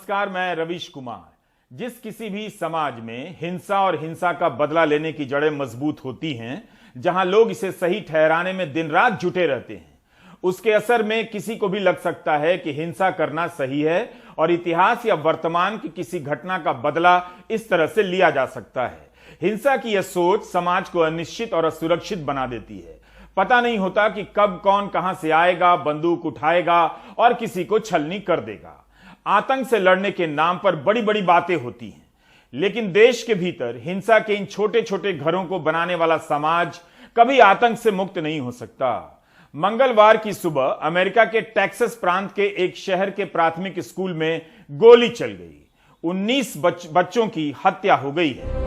नमस्कार, मैं रवीश कुमार। जिस किसी भी समाज में हिंसा और हिंसा का बदला लेने की जड़ें मजबूत होती हैं, जहां लोग इसे सही ठहराने में दिन रात जुटे रहते हैं, उसके असर में किसी को भी लग सकता है कि हिंसा करना सही है और इतिहास या वर्तमान की किसी घटना का बदला इस तरह से लिया जा सकता है। हिंसा की यह सोच समाज को अनिश्चित और असुरक्षित बना देती है। पता नहीं होता कि कब कौन कहां से आएगा, बंदूक उठाएगा और किसी को छलनी कर देगा। आतंक से लड़ने के नाम पर बड़ी बड़ी बातें होती हैं, लेकिन देश के भीतर हिंसा के इन छोटे छोटे घरों को बनाने वाला समाज कभी आतंक से मुक्त नहीं हो सकता। मंगलवार की सुबह अमेरिका के टेक्सास प्रांत के एक शहर के प्राथमिक स्कूल में गोली चल गई। 19 बच्चों की हत्या हो गई है।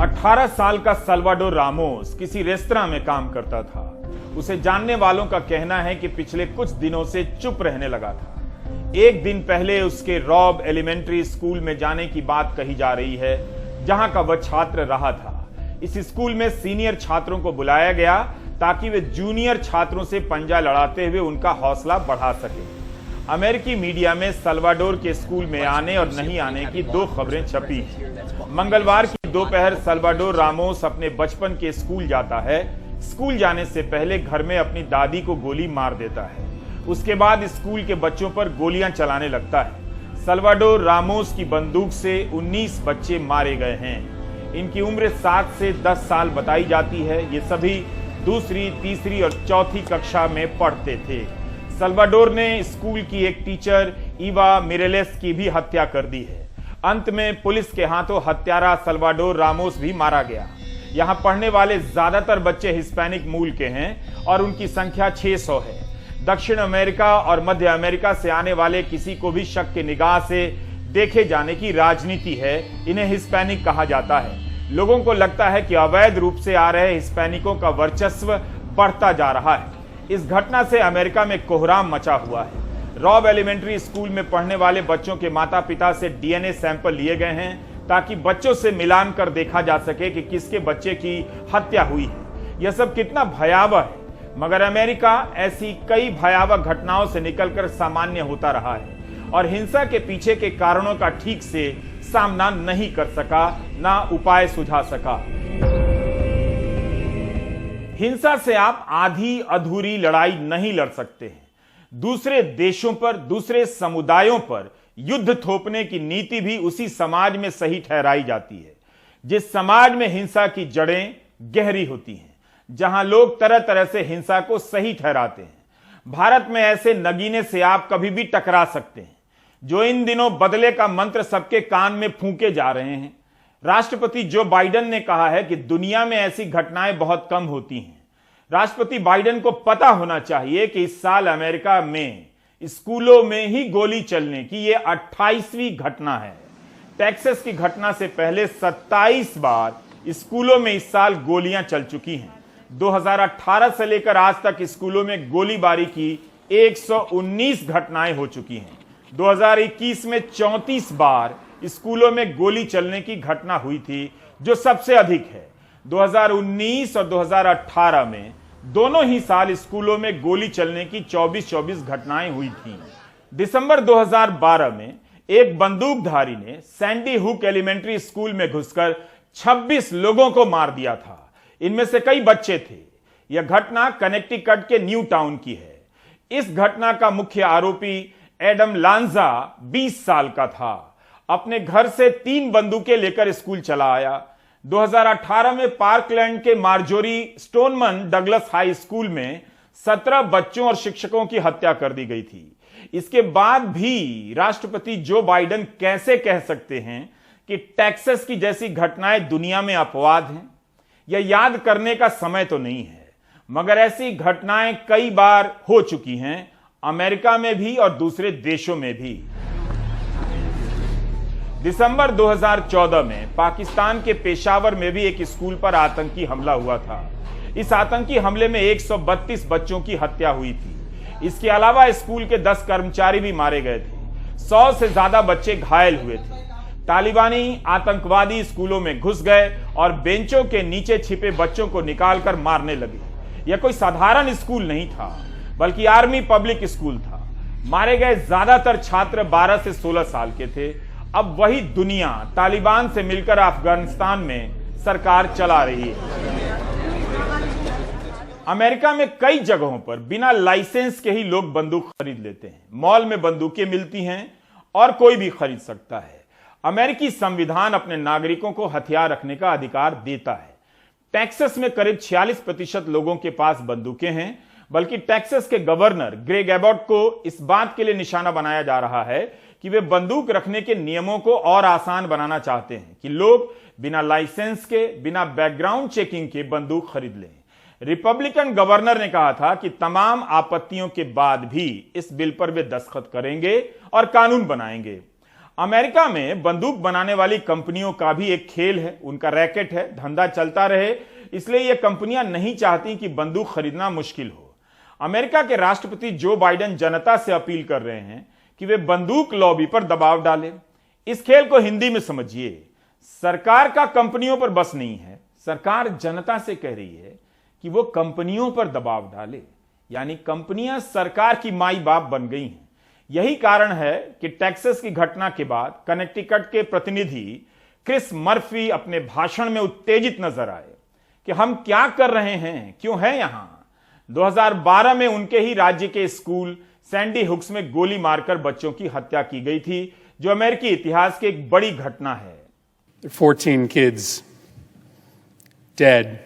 18 साल का साल्वाडोर रामोस किसी रेस्तरां में काम करता था। उसे जानने वालों का कहना है कि पिछले कुछ दिनों से चुप रहने लगा था। एक दिन पहले उसके रॉब एलिमेंट्री स्कूल में जाने की बात कही जा रही है, जहां का वह छात्र रहा था। इस स्कूल में सीनियर छात्रों को बुलाया गया ताकि वे जूनियर छात्रों से पंजा लड़ाते हुए उनका हौसला बढ़ा सके। अमेरिकी मीडिया में साल्वाडोर के स्कूल में आने और नहीं आने की दो खबरें छपी हैं। मंगलवार की दोपहर साल्वाडोर रामोस अपने बचपन के स्कूल जाता है। स्कूल जाने से पहले घर में अपनी दादी को गोली मार देता है। उसके बाद स्कूल के बच्चों पर गोलियां चलाने लगता है। साल्वाडोर रामोस की बंदूक से 19 बच्चे मारे गए हैं। इनकी उम्र 7 से 10 साल बताई जाती है। ये सभी दूसरी, तीसरी और चौथी कक्षा में पढ़ते थे। साल्वाडोर ने स्कूल की एक टीचर ईवा मिरेलेस की भी हत्या कर दी है। अंत में पुलिस के हाथों हत्यारा साल्वाडोर रामोस भी मारा गया। यहां पढ़ने वाले ज्यादातर बच्चे हिस्पैनिक मूल के हैं और उनकी संख्या 600 है। दक्षिण अमेरिका और मध्य अमेरिका से आने वाले किसी को भी शक की निगाह से देखे जाने की राजनीति है। इन्हें हिस्पैनिक कहा जाता है। लोगों को लगता है कि अवैध रूप से आ रहे हिस्पैनिकों का वर्चस्व बढ़ता जा रहा है। इस घटना से अमेरिका में कोहराम मचा हुआ है। रॉब एलिमेंट्री स्कूल में पढ़ने वाले बच्चों के माता पिता से डीएनए सैंपल लिए गए हैं ताकि बच्चों से मिलान कर देखा जा सके कि किसके बच्चे की हत्या हुई है। यह सब कितना भयावह है, मगर अमेरिका ऐसी कई भयावह घटनाओं से निकलकर सामान्य होता रहा है और हिंसा के पीछे के कारणों का ठीक से सामना नहीं कर सका, ना उपाय सुझा सका। हिंसा से आप आधी अधूरी लड़ाई नहीं लड़ सकते हैं। दूसरे देशों पर, दूसरे समुदायों पर युद्ध थोपने की नीति भी उसी समाज में सही ठहराई जाती है। जिस समाज में हिंसा की जड़ें गहरी होती हैं, जहां लोग तरह तरह से हिंसा को सही ठहराते हैं। भारत में ऐसे नगीने से आप कभी भी टकरा सकते हैं, जो इन दिनों बदले का मंत्र सबके कान में फूंके जा रहे हैं। राष्ट्रपति जो बाइडेन ने कहा है कि दुनिया में ऐसी घटनाएं बहुत कम होती हैं। राष्ट्रपति बाइडेन को पता होना चाहिए कि इस साल अमेरिका में स्कूलों में ही गोली चलने की यह 28वीं घटना है। टेक्सास की घटना से पहले 27 बार स्कूलों में इस साल गोलियां चल चुकी हैं। 2018 से लेकर आज तक स्कूलों में गोलीबारी की 119 घटनाएं हो चुकी हैं। 2021 में 34 बार स्कूलों में गोली चलने की घटना हुई थी, जो सबसे अधिक है। 2019 और 2018 में दोनों ही साल स्कूलों में गोली चलने की 24 घटनाएं हुई थी। दिसंबर 2012 में एक बंदूकधारी ने सैंडी हुक एलिमेंट्री स्कूल में घुसकर 26 लोगों को मार दिया था। इनमें से कई बच्चे थे। यह घटना कनेक्टिकट के न्यू टाउन की है। इस घटना का मुख्य आरोपी एडम लांजा 20 साल का था। अपने घर से 3 बंदूकें लेकर स्कूल चला आया। 2018 में पार्कलैंड के मार्जोरी स्टोनमन डगलस हाई स्कूल में 17 बच्चों और शिक्षकों की हत्या कर दी गई थी। इसके बाद भी राष्ट्रपति जो बाइडेन कैसे कह सकते हैं कि टेक्सास की जैसी घटनाएं दुनिया में अपवाद हैं? यह याद करने का समय तो नहीं है, मगर ऐसी घटनाएं कई बार हो चुकी हैं, अमेरिका में भी और दूसरे देशों में भी। दिसंबर 2014 में पाकिस्तान के पेशावर में भी एक स्कूल पर आतंकी हमला हुआ था। इस आतंकी हमले में 132 बच्चों की हत्या हुई थी। इसके अलावा स्कूल के 10 कर्मचारी भी मारे गए थे। 100 से ज्यादा बच्चे घायल हुए थे। तालिबानी आतंकवादी स्कूलों में घुस गए और बेंचों के नीचे छिपे बच्चों को निकालकर मारने लगे। यह कोई साधारण स्कूल नहीं था। बल्कि आर्मी पब्लिक स्कूल था। मारे गए ज्यादातर छात्र 12 से 16 साल के थे। अब वही दुनिया तालिबान से मिलकर अफगानिस्तान में सरकार चला रही है। अमेरिका में कई जगहों पर बिना लाइसेंस के ही लोग बंदूक खरीद लेते हैं। मॉल में बंदूकें मिलती हैं और कोई भी खरीद सकता है। अमेरिकी संविधान अपने नागरिकों को हथियार रखने का अधिकार देता है। टेक्सास में करीब 46% लोगों के पास बंदूकें हैं, बल्कि टेक्सास के गवर्नर ग्रेग एबॉट को इस बात के लिए निशाना बनाया जा रहा है कि वे बंदूक रखने के नियमों को और आसान बनाना चाहते हैं कि लोग बिना लाइसेंस के, बिना बैकग्राउंड चेकिंग के बंदूक खरीद लें। रिपब्लिकन गवर्नर ने कहा था कि तमाम आपत्तियों के बाद भी इस बिल पर वे दस्तखत करेंगे और कानून बनाएंगे। अमेरिका में बंदूक बनाने वाली कंपनियों का भी एक खेल है, उनका रैकेट है, धंधा चलता रहे, इसलिए ये कंपनियां नहीं चाहती कि बंदूक खरीदना मुश्किल हो। अमेरिका के राष्ट्रपति जो बाइडेन जनता से अपील कर रहे हैं कि वे बंदूक लॉबी पर दबाव डालें। इस खेल को हिंदी में समझिए, सरकार का कंपनियों पर बस नहीं है, सरकार जनता से कह रही है कि वो कंपनियों पर दबाव डाले, यानी कंपनियां सरकार की माई बाप बन गई हैं। यही कारण है कि टेक्सास की घटना के बाद कनेक्टिकट के प्रतिनिधि क्रिस मर्फी अपने भाषण में उत्तेजित नजर आए कि हम क्या कर रहे हैं, क्यों हैं यहां। 2012 में उनके ही राज्य के स्कूल सैंडी हुक्स में गोली मारकर बच्चों की हत्या की गई थी, जो अमेरिकी इतिहास की एक बड़ी घटना है। 14 kids dead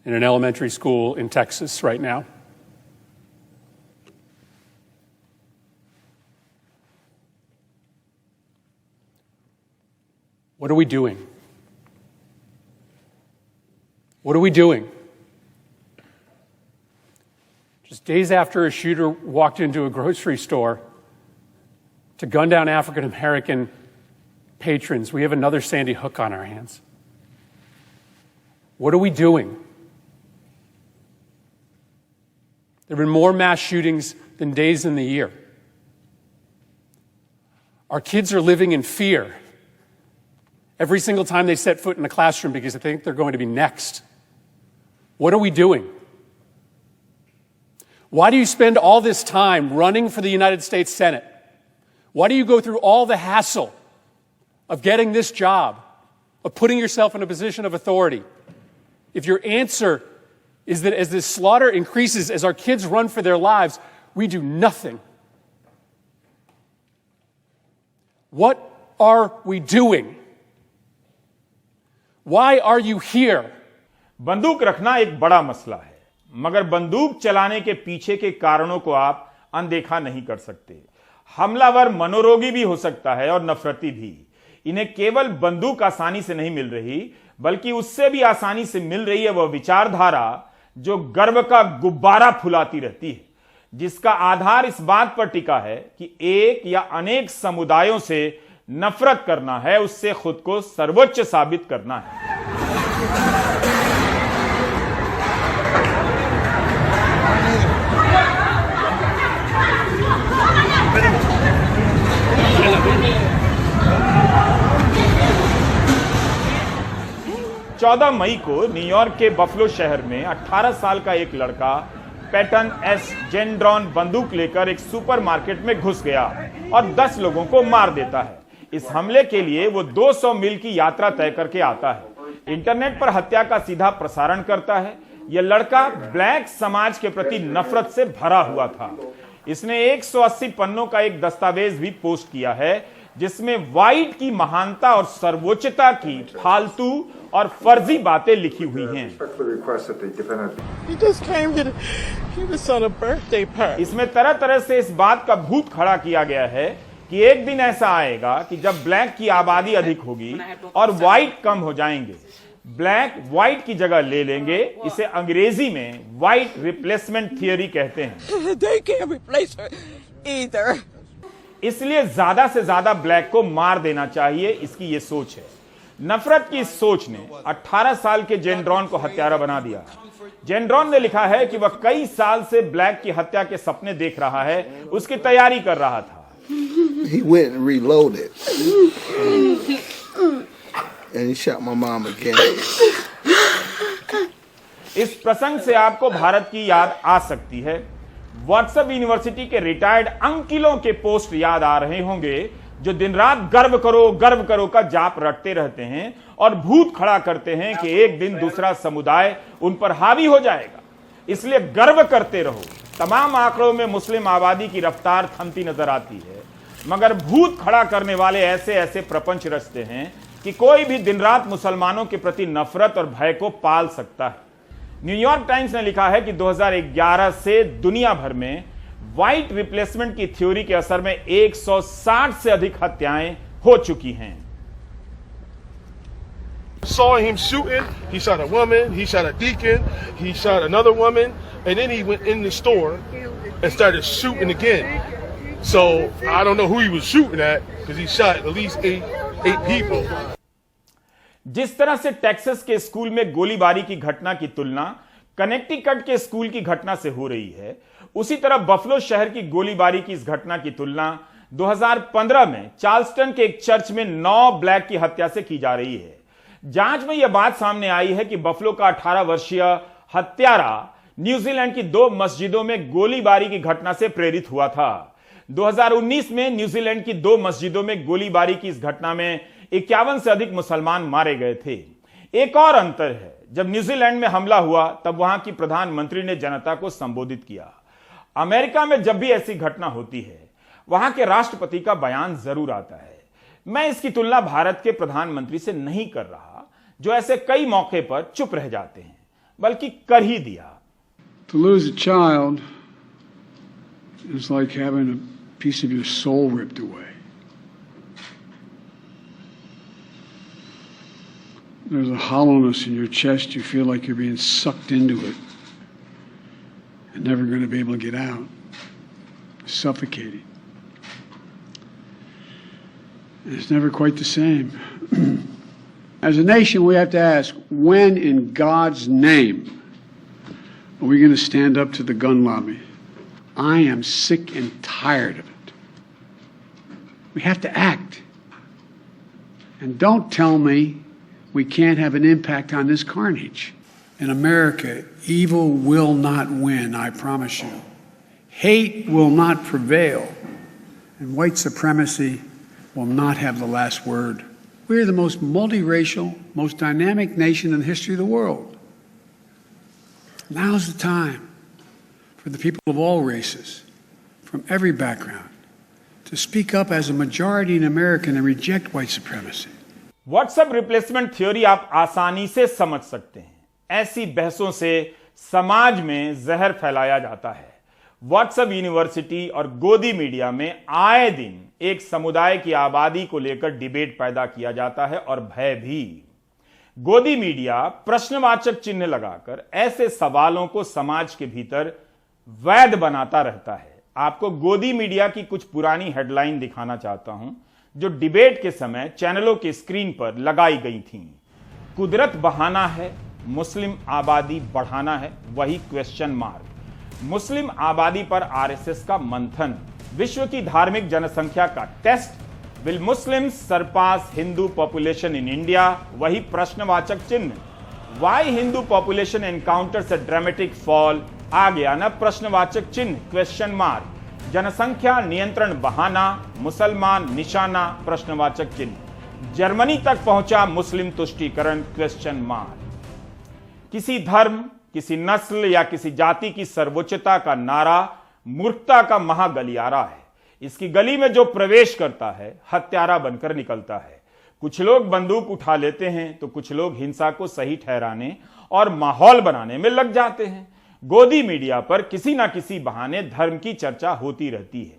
in an elementary school in Texas right now. What are we doing? What are we doing? Just days after a shooter walked into a grocery store to gun down African American patrons, we have another Sandy Hook on our hands. What are we doing? There have been more mass shootings than days in the year. Our kids are living in fear every single time they set foot in a classroom because they think they're going to be next. What are we doing? Why do you spend all this time running for the United States Senate? Why do you go through all the hassle of getting this job, of putting yourself in a position of authority, if your answer is that as this slaughter increases, as our kids run for their lives, we do nothing? What are we doing? Why are you here? बंदूक रखना एक बड़ा मसला है, मगर बंदूक चलाने के पीछे के कारणों को आप अनदेखा नहीं कर सकते। हमलावर मनोरोगी भी हो सकता है और नफरती भी। इन्हें केवल बंदूक आसानी से नहीं मिल रही, बल्कि उससे भी आसानी से मिल रही है वह विचारधारा जो गर्व का गुब्बारा फुलाती रहती है, जिसका आधार इस बात पर टिका है कि एक या अनेक समुदायों से नफरत करना है, उससे खुद को सर्वोच्च साबित करना है। चौदह मई को न्यूयॉर्क के बफलो शहर में 18 साल का एक लड़का पैटन एस जेंड्रॉन बंदूक लेकर एक सुपरमार्केट में घुस गया और 10 लोगों को मार देता है। इस हमले के लिए वो 200 मील की यात्रा तय करके आता है। इंटरनेट पर हत्या का सीधा प्रसारण करता है। यह लड़का ब्लैक समाज के प्रति नफरत से भरा हुआ था। इसने 180 पन्नों का एक दस्तावेज भी पोस्ट किया है, जिसमें व्हाइट की महानता और सर्वोच्चता की फालतू और फर्जी बातें लिखी हुई हैं। इसमें तरह तरह से इस बात का भूत खड़ा किया गया है कि एक दिन ऐसा आएगा कि जब ब्लैक की आबादी अधिक होगी और व्हाइट कम हो जाएंगे। ब्लैक व्हाइट की जगह ले लेंगे। इसे अंग्रेजी में व्हाइट रिप्लेसमेंट थियरी कहते हैं। इसलिए ज्यादा से ज्यादा ब्लैक को मार देना चाहिए, इसकी यह सोच है। नफरत की इस सोच ने 18 साल के जेंड्रॉन को हत्यारा बना दिया। जेंड्रॉन ने लिखा है कि वह कई साल से ब्लैक की हत्या के सपने देख रहा है, उसकी तैयारी कर रहा था। He went and reloaded. And he shot my mom again. इस प्रसंग से आपको भारत की याद आ सकती है। व्हाट्सएप यूनिवर्सिटी के रिटायर्ड अंकिलों के पोस्ट याद आ रहे होंगे, जो दिन रात गर्व करो का जाप रटते रहते हैं और भूत खड़ा करते हैं कि एक दिन दूसरा समुदाय उन पर हावी हो जाएगा, इसलिए गर्व करते रहो। तमाम आंकड़ों में मुस्लिम आबादी की रफ्तार थमती नजर आती है, मगर भूत खड़ा करने वाले ऐसे ऐसे प्रपंच रचते हैं कि कोई भी दिन रात मुसलमानों के प्रति नफरत और भय को पाल सकता है। न्यूयॉर्क टाइम्स ने लिखा है कि 2011 से दुनिया भर में व्हाइट रिप्लेसमेंट की थ्योरी के असर में 160 से अधिक हत्याएं हो चुकी हैं। Saw him shooting, he shot a woman, he shot a deacon, he shot another woman, and then he went in the store and started shooting again. So I don't know who he was shooting at because he shot at least eight people. जिस तरह से Texas के school में गोलीबारी की घटना की तुलना कनेक्टिकट के स्कूल की घटना से हो रही है, उसी तरह बफलो शहर की गोलीबारी की इस घटना की तुलना 2015 में चार्ल्सटन के एक चर्च में 9 ब्लैक की हत्या से की जा रही है। जांच में यह बात सामने आई है कि बफलो का 18 वर्षीय हत्यारा न्यूजीलैंड की 2 मस्जिदों में गोलीबारी की घटना से प्रेरित हुआ था। 2019 में न्यूजीलैंड की 2 मस्जिदों में गोलीबारी की इस घटना में 51 से अधिक मुसलमान मारे गए थे। एक और अंतर है, जब न्यूजीलैंड में हमला हुआ तब वहां की प्रधानमंत्री ने जनता को संबोधित किया। अमेरिका में जब भी ऐसी घटना होती है, वहां के राष्ट्रपति का बयान जरूर आता है। मैं इसकी तुलना भारत के प्रधानमंत्री से नहीं कर रहा, जो ऐसे कई मौके पर चुप रह जाते हैं, बल्कि कर ही दिया। To lose a child is like having a piece of your soul ripped away. There's a hollowness in your chest. You feel like you're being sucked into it and never going to be able to get out. Suffocating. And it's never quite the same. As a nation, we have to ask, when in God's name are we going to stand up to the gun lobby? I am sick and tired of it. We have to act. And don't tell me we can't have an impact on this carnage. In America, evil will not win, I promise you. Hate will not prevail. And white supremacy will not have the last word. We are the most multiracial, most dynamic nation in the history of the world. Now's the time for the people of all races, from every background, to speak up as a majority in America and reject white supremacy. WhatsApp replacement theory आप आसानी से समझ सकते हैं। ऐसी बहसों से समाज में जहर फैलाया जाता है। व्हाट्सएप यूनिवर्सिटी और गोदी मीडिया में आए दिन एक समुदाय की आबादी को लेकर डिबेट पैदा किया जाता है और भय भी। गोदी मीडिया प्रश्नवाचक चिन्ह लगाकर ऐसे सवालों को समाज के भीतर वैध बनाता रहता है। आपको गोदी मीडिया की कुछ पुरानी हेडलाइन दिखाना चाहता हूं, जो डिबेट के समय चैनलों के स्क्रीन पर लगाई गई थीं। कुदरत बहाना है, मुस्लिम आबादी बढ़ाना है, वही क्वेश्चन मार्क। मुस्लिम आबादी पर आरएसएस का मंथन, विश्व की धार्मिक जनसंख्या का test, will Muslims surpass Hindu population in India, वही प्रश्नवाचक चिन्ह। Why Hindu population encounters a dramatic fall, आ गया ना प्रश्नवाचक चिन्ह, क्वेश्चन मार्क। जनसंख्या नियंत्रण बहाना, मुसलमान निशाना, प्रश्नवाचक चिन्ह। जर्मनी तक पहुंचा मुस्लिम तुष्टीकरण, क्वेश्चन मार्क। किसी धर्म, किसी नस्ल या किसी जाति की सर्वोच्चता का नारा मूर्खता का महागलियारा है। इसकी गली में जो प्रवेश करता है हत्यारा बनकर निकलता है। कुछ लोग बंदूक उठा लेते हैं तो कुछ लोग हिंसा को सही ठहराने और माहौल बनाने में लग जाते हैं। गोदी मीडिया पर किसी ना किसी बहाने धर्म की चर्चा होती रहती है।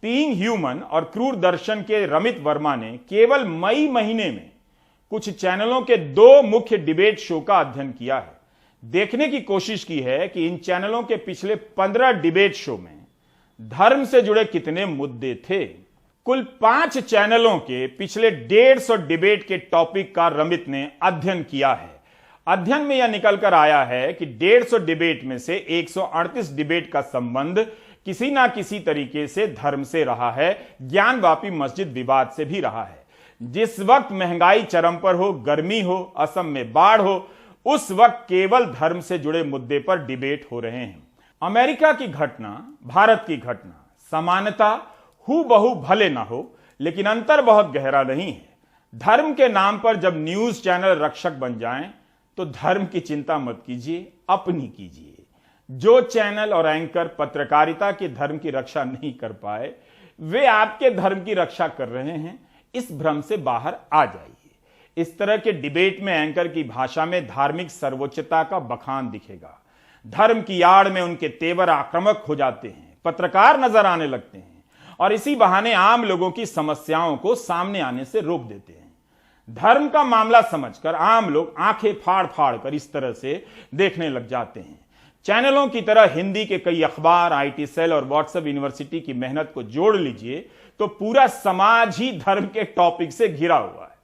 तीन ह्यूमन और क्रूर दर्शन के रमित वर्मा ने केवल मई महीने में कुछ चैनलों के 2 मुख्य डिबेट शो का अध्ययन किया है। देखने की कोशिश की है कि इन चैनलों के पिछले 15 डिबेट शो में धर्म से जुड़े कितने मुद्दे थे। कुल 5 चैनलों के पिछले 150 डिबेट के टॉपिक का रमित ने अध्ययन किया है। अध्ययन में यह निकलकर आया है कि 150 डिबेट में से 138 डिबेट का संबंध किसी ना किसी तरीके से धर्म से रहा है, ज्ञानवापी मस्जिद विवाद से भी रहा है। जिस वक्त महंगाई चरम पर हो, गर्मी हो, असम में बाढ़ हो, उस वक्त केवल धर्म से जुड़े मुद्दे पर डिबेट हो रहे हैं। अमेरिका की घटना, भारत की घटना समानता हूबहू भले ना हो, लेकिन अंतर बहुत गहरा नहीं है। धर्म के नाम पर जब न्यूज चैनल रक्षक बन जाएं, तो धर्म की चिंता मत कीजिए, अपनी कीजिए। जो चैनल और एंकर पत्रकारिता के धर्म की रक्षा नहीं कर पाए, वे आपके धर्म की रक्षा कर रहे हैं। इस भ्रम से बाहर आ जाइए। इस तरह के डिबेट में एंकर की भाषा में धार्मिक सर्वोच्चता का बखान दिखेगा। धर्म की आड़ में उनके तेवर आक्रामक हो जाते हैं, पत्रकार नजर आने लगते हैं और इसी बहाने आम लोगों की समस्याओं को सामने आने से रोक देते हैं। धर्म का मामला समझकर आम लोग आंखें फाड़ फाड़ कर इस तरह से देखने लग जाते हैं। चैनलों की तरह हिंदी के कई अखबार, आईटी सेल और व्हाट्सएप यूनिवर्सिटी की मेहनत को जोड़ लीजिए तो पूरा समाज ही धर्म के टॉपिक से घिरा हुआ है।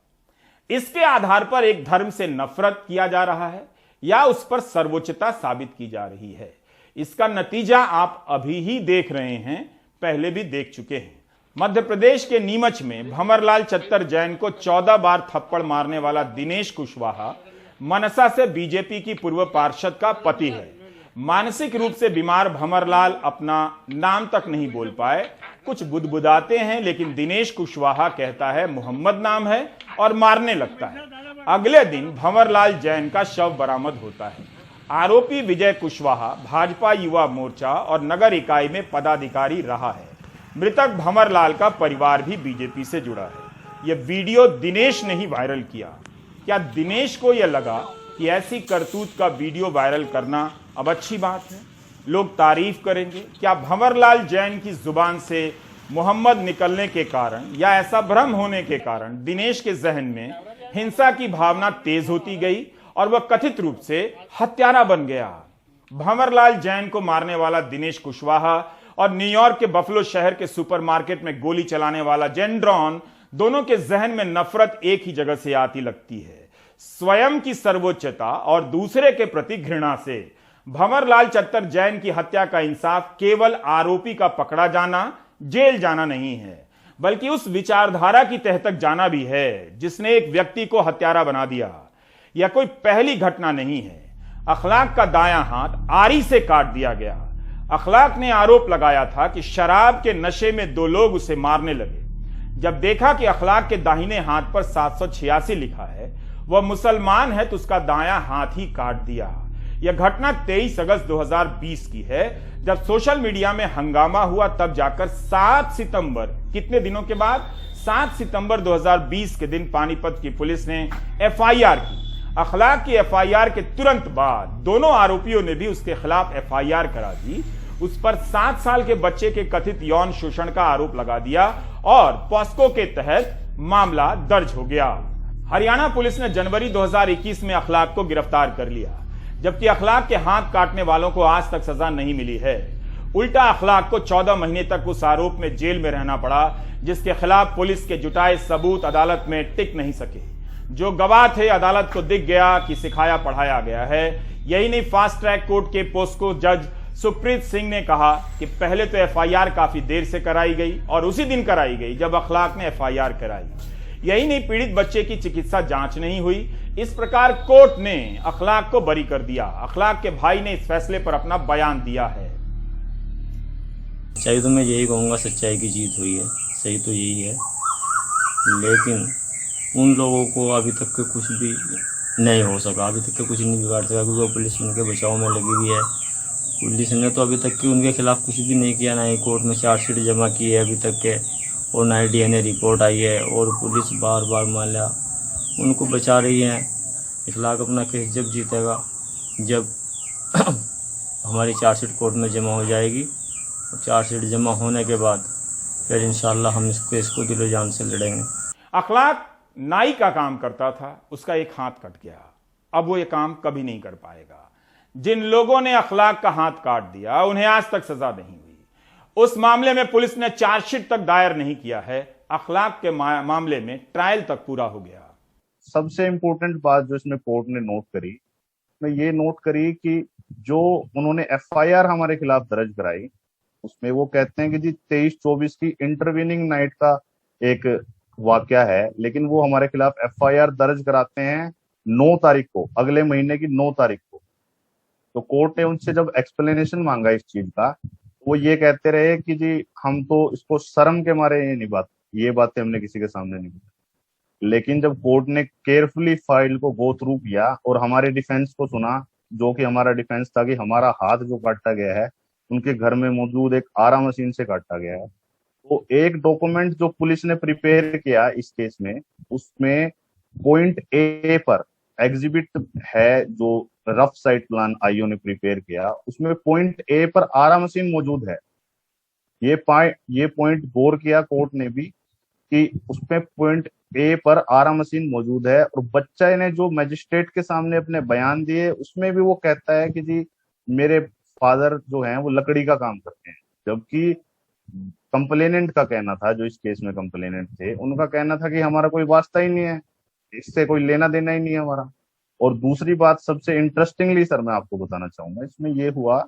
इसके आधार पर एक धर्म से नफरत किया जा रहा है या उस पर सर्वोच्चता साबित की जा रही है। इसका नतीजा आप अभी ही देख रहे हैं, पहले भी देख चुके हैं। मध्य प्रदेश के नीमच में भंवरलाल चत्तर जैन को 14 बार थप्पड़ मारने वाला दिनेश कुशवाहा मनसा से बीजेपी की पूर्व पार्षद का पति है। मानसिक रूप से बीमार भंवरलाल अपना नाम तक नहीं बोल पाए, कुछ बुदबुदाते हैं, लेकिन दिनेश कुशवाहा कहता है मोहम्मद नाम है और मारने लगता है। अगले दिन भंवरलाल जैन का शव बरामद होता है। आरोपी विजय कुशवाहा भाजपा युवा मोर्चा और नगर इकाई में पदाधिकारी रहा है। मृतक भंवरलाल का परिवार भी बीजेपी से जुड़ा है। यह वीडियो दिनेश ने ही वायरल किया। क्या दिनेश को यह लगा कि ऐसी करतूत का वीडियो वायरल करना अब अच्छी बात है, लोग तारीफ करेंगे? क्या भंवरलाल जैन की जुबान से मोहम्मद निकलने के कारण या ऐसा भ्रम होने के कारण दिनेश के जहन में हिंसा की भावना तेज होती गई और वह कथित रूप से हत्यारा बन गया? भंवरलाल जैन को मारने वाला दिनेश कुशवाहा और न्यूयॉर्क के बफलो शहर के सुपरमार्केट में गोली चलाने वाला जेंड्रॉन, दोनों के जहन में नफरत एक ही जगह से आती लगती है, स्वयं की सर्वोच्चता और दूसरे के प्रति घृणा से। भंवरलाल चत्तर जैन की हत्या का इंसाफ केवल आरोपी का पकड़ा जाना, जेल जाना नहीं है, बल्कि उस विचारधारा की तह तक जाना भी है जिसने एक व्यक्ति को हत्यारा बना दिया। यह कोई पहली घटना नहीं है। अखलाक का दायां हाथ आरी से काट दिया गया। अखलाक ने आरोप लगाया था कि शराब के नशे में 2 लोग उसे मारने लगे। जब देखा कि अखलाक के दाहिने हाथ पर 786 लिखा है, वह मुसलमान है, तो उसका दायां हाथ ही काट दिया। यह घटना 23 अगस्त 2020 की है, जब सोशल मीडिया में हंगामा हुआ। तब जाकर 7 सितंबर, कितने दिनों के बाद, 7 सितंबर 2020 के दिन पानीपत की पुलिस ने एफआईआर की। अखलाक की एफआईआर के तुरंत बाद दोनों आरोपियों ने भी उसके खिलाफ एफआईआर करा दी। उस पर 7 साल के बच्चे के कथित यौन शोषण का आरोप लगा दिया और पॉस्को के तहत मामला दर्ज हो गया। हरियाणा पुलिस ने जनवरी 2021 में अखलाक को गिरफ्तार कर लिया, जबकि अखलाक के हाथ काटने वालों को आज तक सजा नहीं मिली है। उल्टा अखलाक को 14 महीने तक उस आरोप में जेल में रहना पड़ा, जिसके खिलाफ पुलिस के जुटाए सबूत अदालत में टिक नहीं सके। जो गवाह थे, अदालत को दिख गया कि सिखाया पढ़ाया गया है। यही नहीं, फास्ट ट्रैक कोर्ट के पोस्को जज सुप्रीत सिंह ने कहा कि पहले तो एफआईआर काफी देर से कराई गई और उसी दिन कराई गई जब अखलाक ने एफआईआर कराई। यही नहीं, पीड़ित बच्चे की चिकित्सा जांच नहीं हुई। इस प्रकार कोर्ट ने अखलाक को बरी कर दिया। अखलाक के भाई ने इस फैसले पर अपना बयान दिया है। सच्चाई तो मैं यही कहूँगा, सच्चाई की जीत हुई है, सही तो यही है। लेकिन उन लोगों को अभी तक के कुछ भी नहीं हो सका, अभी तक के कुछ नहीं बिगाड़ सका, क्योंकि पुलिस उनके बचाव में लगी हुई है। पुलिस ने तो अभी तक की उनके खिलाफ कुछ भी नहीं किया, ना ही कोर्ट में चार्जशीट जमा की है अभी तक के, और ना ही डीएनए रिपोर्ट आई है। और पुलिस बार बार मान लिया उनको बचा रही है। इखलाक अपना केस जब जीतेगा, जब हमारी चार्जशीट कोर्ट में जमा हो जाएगी, और चार्जशीट जमा होने के बाद फिर इंशाल्लाह हम इस केस को दिलो जान से लड़ेंगे। अखलाक नाई का काम करता था, उसका एक हाथ कट गया, अब वो ये काम कभी नहीं कर पाएगा। जिन लोगों ने अखलाक का हाथ काट दिया, उन्हें आज तक सजा नहीं हुई। उस मामले में पुलिस ने चार्जशीट तक दायर नहीं किया है। अखलाक के मामले में ट्रायल तक पूरा हो गया। सबसे इम्पोर्टेंट बात जो इसमें कोर्ट ने नोट करी, मैं ये नोट करी कि जो उन्होंने एफआईआर हमारे खिलाफ दर्ज कराई, उसमें वो कहते हैं कि जी 23-24 की इंटरवीनिंग नाइट का एक वाकया है, लेकिन वो हमारे खिलाफ एफआईआर दर्ज कराते हैं 9 तारीख को, अगले महीने की 9 तारीख को। तो कोर्ट ने उनसे जब एक्सप्लेनेशन मांगा इस चीज का, वो ये कहते रहे कि जी हम तो इसको शर्म के मारे ये बातें हमने किसी के सामने नहीं की। लेकिन जब कोर्ट ने केयरफुली फाइल को गो थ्रू किया और हमारे डिफेंस को सुना, जो कि हमारा डिफेंस था कि हमारा हाथ जो काटा गया है उनके घर में मौजूद एक आरा मशीन से काटा गया है, तो एक डॉक्यूमेंट जो पुलिस ने प्रिपेयर किया इस केस में, उसमें पॉइंट ए पर एग्जिबिट है जो रफ साइट प्लान आईओ ने प्रिपेयर किया, उसमें पॉइंट ए पर आरा मशीन मौजूद है। ये पॉइंट गौर किया कोर्ट ने भी कि उसमें पॉइंट ए पर आरा मशीन मौजूद है। और बच्चा ने जो मजिस्ट्रेट के सामने अपने बयान दिए उसमें भी वो कहता है कि जी मेरे फादर जो हैं वो लकड़ी का काम करते हैं, जबकि कंप्लेनेंट का कहना था, जो इस केस में कंप्लेनेंट थे, उनका कहना था कि हमारा कोई वास्ता ही नहीं है, इससे कोई लेना देना ही नहीं है हमारा। और दूसरी बात सबसे इंटरेस्टिंगली सर मैं आपको बताना चाहूंगा, इसमें ये हुआ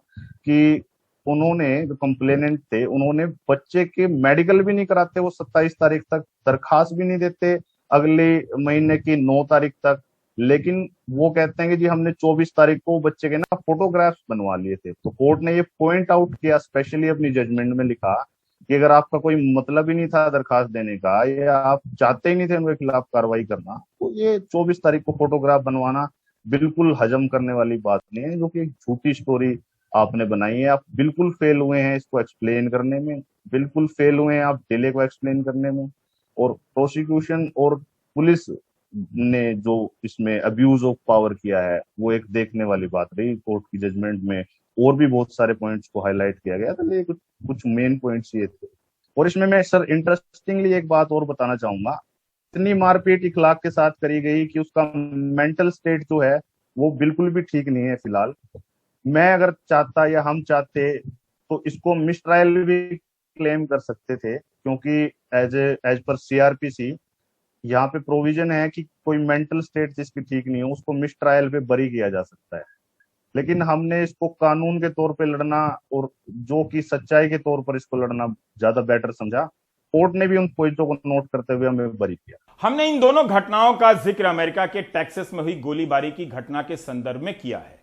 कि उन्होंने जो कंप्लेनेंट थे उन्होंने बच्चे के मेडिकल भी नहीं कराते, वो 27 तारीख तक दरखास्त भी नहीं देते अगले महीने की 9 तारीख तक, लेकिन वो कहते हैं कि जी हमने 24 तारीख को बच्चे के ना फोटोग्राफ्स बनवा लिए थे। तो कोर्ट ने ये पॉइंट आउट किया, स्पेशली अपनी जजमेंट में लिखा कि अगर आपका कोई मतलब ही नहीं था दरखास्त देने का, या आप चाहते ही नहीं थे उनके खिलाफ कार्रवाई करना, तो ये 24 तारीख को फोटोग्राफ बनवाना बिल्कुल हजम करने वाली बात नहीं है, जो कि झूठी स्टोरी आपने बनाई है। आप बिल्कुल फेल हुए हैं इसको एक्सप्लेन करने में, बिल्कुल फेल हुए हैं आप डिले को एक्सप्लेन करने में। और प्रोसिक्यूशन और पुलिस ने जो इसमें अब्यूज ऑफ पावर किया है वो एक देखने वाली बात रही कोर्ट की जजमेंट में। और भी बहुत सारे पॉइंट्स को हाईलाइट किया गया था, लेकिन कुछ मेन पॉइंट्स ये थे। और इसमें मैं सर इंटरेस्टिंगली एक बात और बताना चाहूंगा, इतनी मारपीट इखलाक के साथ करी गई कि उसका मेंटल स्टेट जो है वो बिल्कुल भी ठीक नहीं है फिलहाल। मैं अगर चाहता या हम चाहते तो इसको मिस ट्रायल भी क्लेम कर सकते थे, क्योंकि एज पर सीआरपीसी यहाँ पे प्रोविजन है कि कोई मेंटल स्टेट जिसकी ठीक नहीं हो उसको मिस ट्रायल पे बरी किया जा सकता है। लेकिन हमने इसको कानून के तौर पे लड़ना और जो कि सच्चाई के तौर पर इसको लड़ना ज्यादा बेटर समझा। कोर्ट ने भी उन पॉइंटों को नोट करते हुए हमें बरी किया। हमने इन दोनों घटनाओं का जिक्र अमेरिका के टेक्सास में हुई गोलीबारी की घटना के संदर्भ में किया है,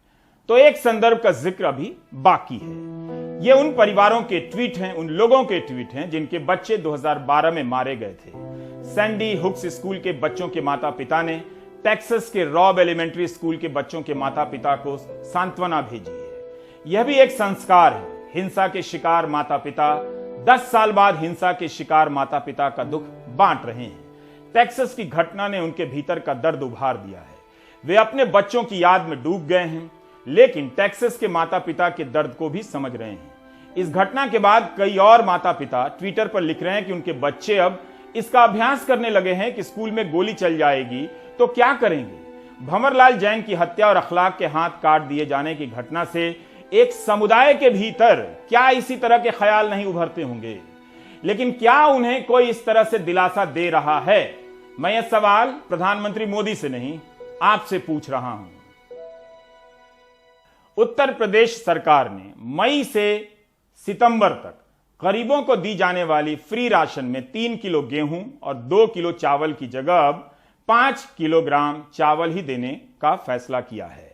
तो एक संदर्भ का जिक्र अभी बाकी है। ये उन परिवारों के ट्वीट हैं, उन लोगों के ट्वीट हैं जिनके बच्चे 2012 में मारे गए थे। सैंडी हुक्स स्कूल के बच्चों के माता पिता ने टेक्सास के रॉब एलिमेंट्री स्कूल के बच्चों के माता पिता को सांत्वना भेजी है। यह भी एक संस्कार है। हिंसा के शिकार माता पिता 10 साल बाद हिंसा के शिकार माता पिता का दुख बांट रहे हैं। टेक्सास की घटना ने उनके भीतर का दर्द उभार दिया है। वे अपने बच्चों की याद में डूब गए हैं, लेकिन टेक्सास के माता पिता के दर्द को भी समझ रहे हैं। इस घटना के बाद कई और माता पिता ट्विटर पर लिख रहे हैं कि उनके बच्चे अब इसका अभ्यास करने लगे हैं कि स्कूल में गोली चल जाएगी तो क्या करेंगे। भंवरलाल जैन की हत्या और अखलाक के हाथ काट दिए जाने की घटना से एक समुदाय के भीतर क्या इसी तरह के ख्याल नहीं उभरते होंगे, लेकिन क्या उन्हें कोई इस तरह से दिलासा दे रहा है? मैं यह सवाल प्रधानमंत्री मोदी से नहीं, आपसे पूछ रहा हूं। उत्तर प्रदेश सरकार ने मई से सितंबर तक गरीबों को दी जाने वाली फ्री राशन में 3 किलो गेहूं और 2 किलो चावल की जगह अब 5 किलोग्राम चावल ही देने का फैसला किया है।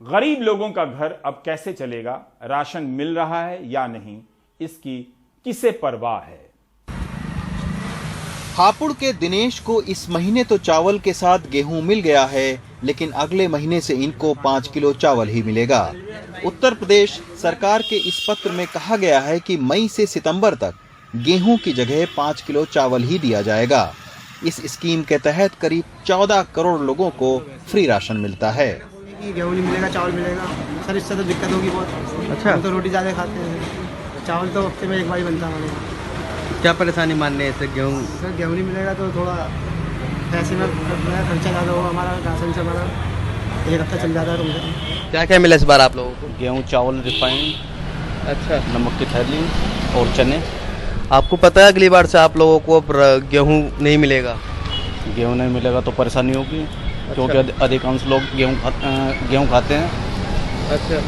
गरीब लोगों का घर अब कैसे चलेगा? राशन मिल रहा है या नहीं, इसकी किसे परवाह है? हापुड़ के दिनेश को इस महीने तो चावल के साथ गेहूं मिल गया है, लेकिन अगले महीने से इनको 5 किलो चावल ही मिलेगा। उत्तर प्रदेश सरकार के इस पत्र में कहा गया है कि मई से सितंबर तक गेहूं की जगह 5 किलो चावल ही दिया जाएगा। इस स्कीम के तहत करीब 14 करोड़ लोगों को फ्री राशन मिलता है। गेहूं नहीं मिलेगा, चावल मिलेगा सर, इससे तो दिक्कत होगी बहुत। अच्छा, हम तो रोटी ज़्यादा खाते हैं, चावल तो हफ्ते में एक बार ही बनता है हमारे। क्या परेशानी मान रहे हैं सर? गेहूं नहीं मिलेगा तो थोड़ा पैसे में खर्चा ज़्यादा होगा हमारा, राशन से हमारा एक हफ्ता चल जाता है। क्या क्या मिला इस बार आप लोगों को? गेहूँ, चावल, रिफाइंड, अच्छा, नमक की थैली और चने। आपको पता है अगली बार से आप लोगों को गेहूं नहीं मिलेगा? गेहूँ नहीं मिलेगा तो परेशानी होगी। अच्छा। क्योंकि अधिकांश लोग गेहूँ खाते हैं। अच्छा,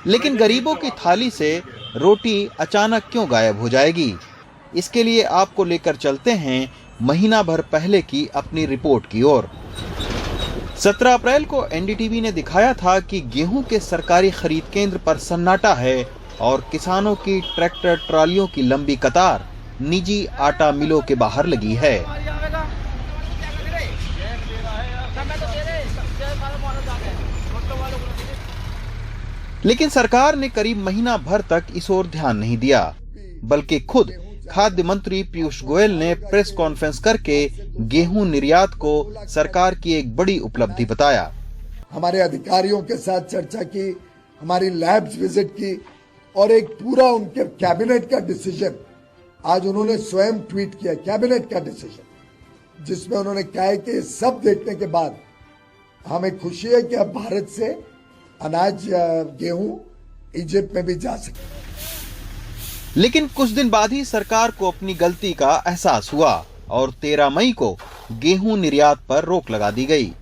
लेकिन गरीबों की थाली से रोटी अचानक क्यों गायब हो जाएगी? इसके लिए आपको लेकर चलते हैं महीना भर पहले की अपनी रिपोर्ट की ओर। 17 अप्रैल को एनडीटीवी ने दिखाया था कि गेहूं के सरकारी खरीद केंद्र पर सन्नाटा है और किसानों की ट्रैक्टर ट्रालियों की लंबी कतार निजी आटा मिलों के बाहर लगी है। लेकिन सरकार ने करीब महीना भर तक इस ओर ध्यान नहीं दिया, बल्कि खुद खाद्य मंत्री पीयूष गोयल ने प्रेस कॉन्फ्रेंस करके गेहूं निर्यात को सरकार की एक बड़ी उपलब्धि बताया। हमारे अधिकारियों के साथ चर्चा की, हमारी लैब्स विजिट की और एक पूरा उनके कैबिनेट का डिसीजन आज उन्होंने स्वयं ट्वीट किया, कैबिनेट का डिसीजन, जिसमें उन्होंने कहा है कि सब देखने के बाद हमें खुशी है कि अब भारत से अनाज गेहूं इजिप्ट में भी जा सके। लेकिन कुछ दिन बाद ही सरकार को अपनी गलती का एहसास हुआ और 13 मई को गेहूं निर्यात पर रोक लगा दी गई।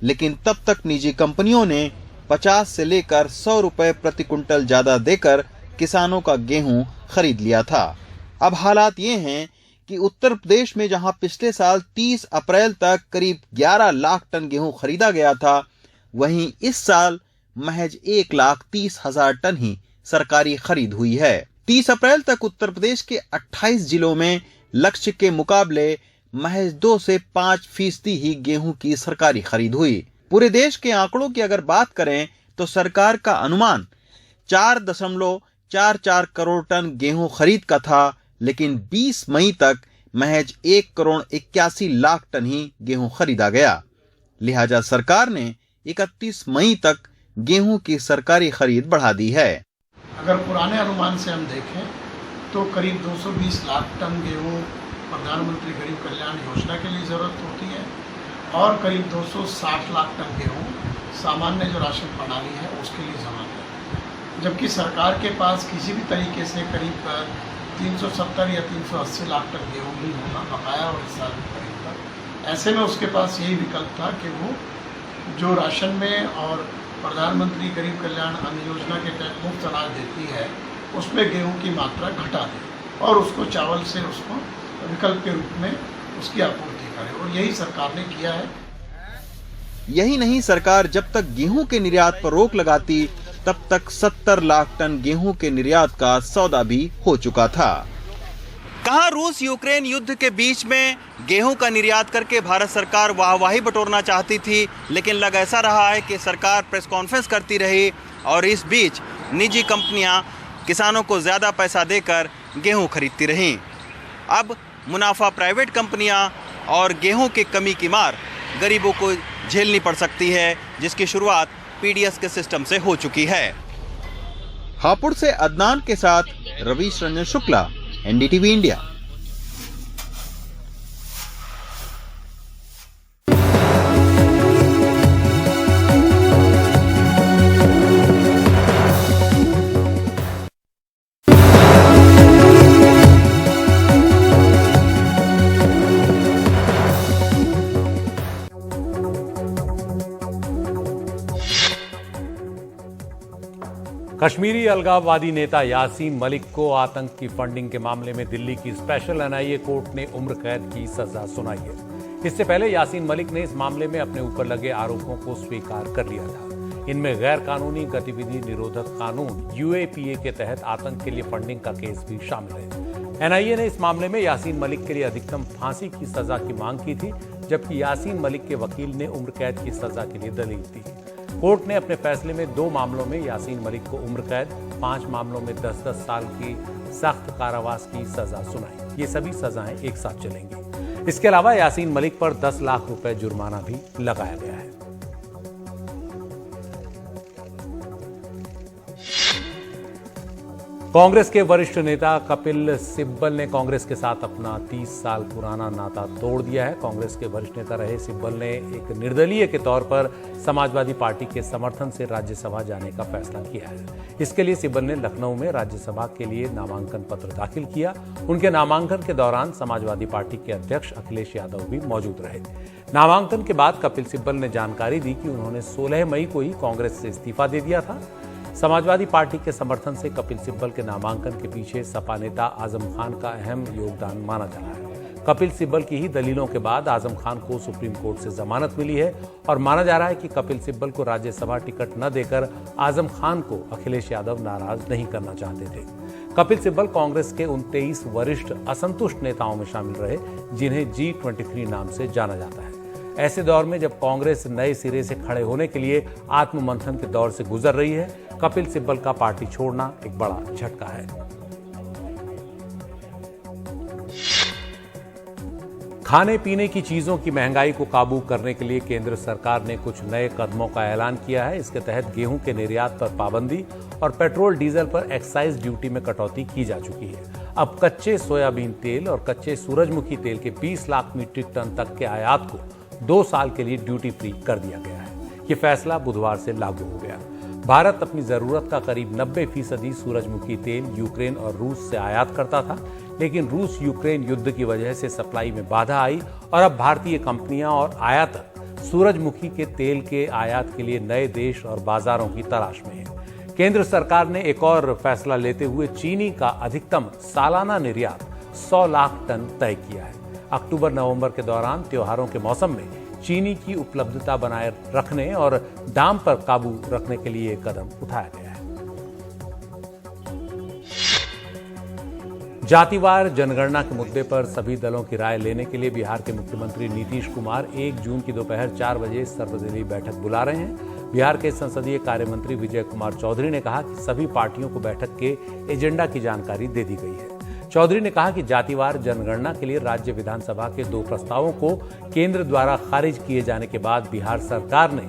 लेकिन तब तक निजी कंपनियों ने 50 से लेकर 100 रुपए प्रति कुंटल ज्यादा देकर किसानों का गेहूं खरीद लिया था। अब हालात ये हैं कि उत्तर प्रदेश में जहां पिछले साल 30 अप्रैल तक करीब 11 लाख टन गेहूं खरीदा गया था, वहीं इस साल महज 1,30,000 टन ही सरकारी खरीद हुई है। 30 अप्रैल तक उत्तर प्रदेश के 28 जिलों में लक्ष्य के मुकाबले महज 2 से 5% ही गेहूं की सरकारी खरीद हुई। पूरे देश के आंकड़ों की अगर बात करें तो सरकार का अनुमान 4.44 करोड़ टन गेहूं खरीद का था, लेकिन 20 मई तक महज 1,81,00,000 टन ही गेहूं खरीदा गया। लिहाजा सरकार ने 31 मई तक गेहूं की सरकारी खरीद बढ़ा दी है। अगर पुराने अनुमान से हम देखें तो करीब 220 लाख टन गेहूं प्रधानमंत्री गरीब कल्याण योजना के लिए ज़रूरत होती है और करीब 260 लाख टन गेहूं सामान्य जो राशन प्रणाली है उसके लिए जमा है। जबकि सरकार के पास किसी भी तरीके से करीब 370 या 380 लाख टन गेहूं ही होना बकाया और इस साल में खरीद था। ऐसे में उसके पास यही विकल्प था कि वो जो राशन में और प्रधानमंत्री गरीब कल्याण अन्न योजना के तहत मुफ्त अनाज देती है उसमें गेहूं की मात्रा घटा दे और उसको चावल से उसको विकल्प के रूप में उसकी आपूर्ति करे, और यही सरकार ने किया है। यही नहीं, सरकार जब तक गेहूं के निर्यात पर रोक लगाती तब तक 70 लाख टन गेहूं के निर्यात का सौदा भी हो चुका था। कहां रूस यूक्रेन युद्ध के बीच में गेहूं का निर्यात करके भारत सरकार वाहवाही बटोरना चाहती थी, लेकिन लग ऐसा रहा है कि सरकार प्रेस कॉन्फ्रेंस करती रही और इस बीच निजी कंपनियां किसानों को ज्यादा पैसा देकर गेहूं खरीदती रहीं। अब मुनाफा प्राइवेट कंपनियां और गेहूं की कमी की मार गरीबों को झेलनी पड़ सकती है, जिसकी शुरुआत पीडीएस के सिस्टम से हो चुकी है। हापुड़ से अदनान के साथ रवीश रंजन शुक्ला, एनडीटीवी इंडिया। कश्मीरी अलगाववादी नेता यासीन मलिक को आतंक की फंडिंग के मामले में दिल्ली की स्पेशल एनआईए कोर्ट ने उम्र कैद की सजा सुनाई है। इससे पहले यासीन मलिक ने इस मामले में अपने ऊपर लगे आरोपों को स्वीकार कर लिया था। इनमें गैर कानूनी गतिविधि निरोधक कानून यूएपीए के तहत आतंक के लिए फंडिंग का केस भी शामिल है। एनआईए ने इस मामले में यासीन मलिक के लिए अधिकतम फांसी की सजा की मांग की थी, जबकि यासीन मलिक के वकील ने उम्र कैद की सजा के लिए दलील दी। कोर्ट ने अपने फैसले में 2 मामलों में यासीन मलिक को उम्र कैद, 5 मामलों में 10-10 साल की सख्त कारावास की सजा सुनाई। ये सभी सजाएं एक साथ चलेंगी। इसके अलावा यासीन मलिक पर 10 लाख रुपए जुर्माना भी लगाया गया है। कांग्रेस के वरिष्ठ नेता कपिल सिब्बल ने कांग्रेस के साथ अपना 30 साल पुराना नाता तोड़ दिया है। कांग्रेस के वरिष्ठ नेता रहे सिब्बल ने एक निर्दलीय के तौर पर समाजवादी पार्टी के समर्थन से राज्यसभा जाने का फैसला किया है। इसके लिए सिब्बल ने लखनऊ में राज्यसभा के लिए नामांकन पत्र दाखिल किया। उनके नामांकन के दौरान समाजवादी पार्टी के अध्यक्ष अखिलेश यादव भी मौजूद रहे। नामांकन के बाद कपिल सिब्बल ने जानकारी दी कि उन्होंने 16 मई को ही कांग्रेस से इस्तीफा दे दिया था। समाजवादी पार्टी के समर्थन से कपिल सिब्बल के नामांकन के पीछे सपा नेता आजम खान का अहम योगदान माना जा रहा है। कपिल सिब्बल की ही दलीलों के बाद आजम खान को सुप्रीम कोर्ट से जमानत मिली है और माना जा रहा है कि कपिल सिब्बल को राज्यसभा टिकट न देकर आजम खान को अखिलेश यादव नाराज नहीं करना चाहते थे। कपिल सिब्बल कांग्रेस के उन 23 वरिष्ठ असंतुष्ट नेताओं में शामिल रहे जिन्हें G23 नाम से जाना जाता है। ऐसे दौर में जब कांग्रेस नए सिरे से खड़े होने के लिए आत्ममंथन के दौर से गुजर रही है, कपिल सिब्बल का पार्टी छोड़ना एक बड़ा झटका है। खाने पीने की चीजों की महंगाई को काबू करने के लिए केंद्र सरकार ने कुछ नए कदमों का ऐलान किया है। इसके तहत गेहूं के निर्यात पर पाबंदी और पेट्रोल डीजल पर एक्साइज ड्यूटी में कटौती की जा चुकी है। अब कच्चे सोयाबीन तेल और कच्चे सूरजमुखी तेल के 20 लाख मीट्रिक टन तक के आयात को 2 साल के लिए ड्यूटी फ्री कर दिया गया है। ये फैसला बुधवार से लागू हो गया। भारत अपनी जरूरत का करीब 90% सूरजमुखी तेल यूक्रेन और रूस से आयात करता था, लेकिन रूस यूक्रेन युद्ध की वजह से सप्लाई में बाधा आई और अब भारतीय कंपनियां और आयातक सूरजमुखी के तेल के आयात के लिए नए देश और बाजारों की तलाश में हैं। केंद्र सरकार ने एक और फैसला लेते हुए चीनी का अधिकतम सालाना निर्यात 100 लाख टन तय किया है। अक्टूबर नवंबर के दौरान त्योहारों के मौसम में चीनी की उपलब्धता बनाए रखने और दाम पर काबू रखने के लिए कदम उठाया गया है। जातिवार जनगणना के मुद्दे पर सभी दलों की राय लेने के लिए बिहार के मुख्यमंत्री नीतीश कुमार 1 जून की दोपहर 4 बजे सर्वदलीय बैठक बुला रहे हैं। बिहार के संसदीय कार्य मंत्री विजय कुमार चौधरी ने कहा कि सभी पार्टियों को बैठक के एजेंडा की जानकारी दे दी गई है। चौधरी ने कहा कि जातिवार जनगणना के लिए राज्य विधानसभा के 2 प्रस्तावों को केंद्र द्वारा खारिज किए जाने के बाद बिहार सरकार ने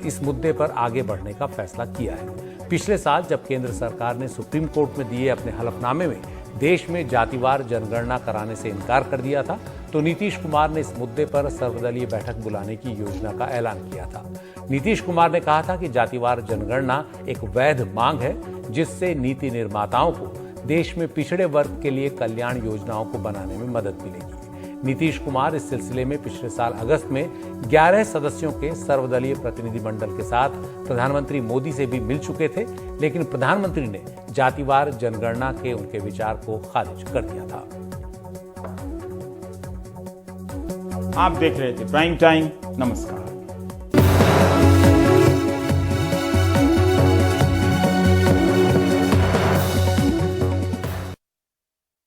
इस मुद्दे पर आगे बढ़ने का फैसला किया है। पिछले साल जब केंद्र सरकार ने सुप्रीम कोर्ट में दिए अपने हलफनामे में देश में जातिवार जनगणना कराने से इनकार कर दिया था, तो नीतीश कुमार ने इस मुद्दे पर सर्वदलीय बैठक बुलाने की योजना का ऐलान किया था। नीतीश कुमार ने कहा था कि जातिवार जनगणना एक वैध मांग है, जिससे नीति निर्माताओं को देश में पिछड़े वर्ग के लिए कल्याण योजनाओं को बनाने में मदद मिलेगी। नीतीश कुमार इस सिलसिले में पिछले साल अगस्त में 11 सदस्यों के सर्वदलीय प्रतिनिधिमंडल के साथ प्रधानमंत्री मोदी से भी मिल चुके थे, लेकिन प्रधानमंत्री ने जातिवार जनगणना के उनके विचार को खारिज कर दिया था। आप देख रहे थे प्राइम टाइम। नमस्कार।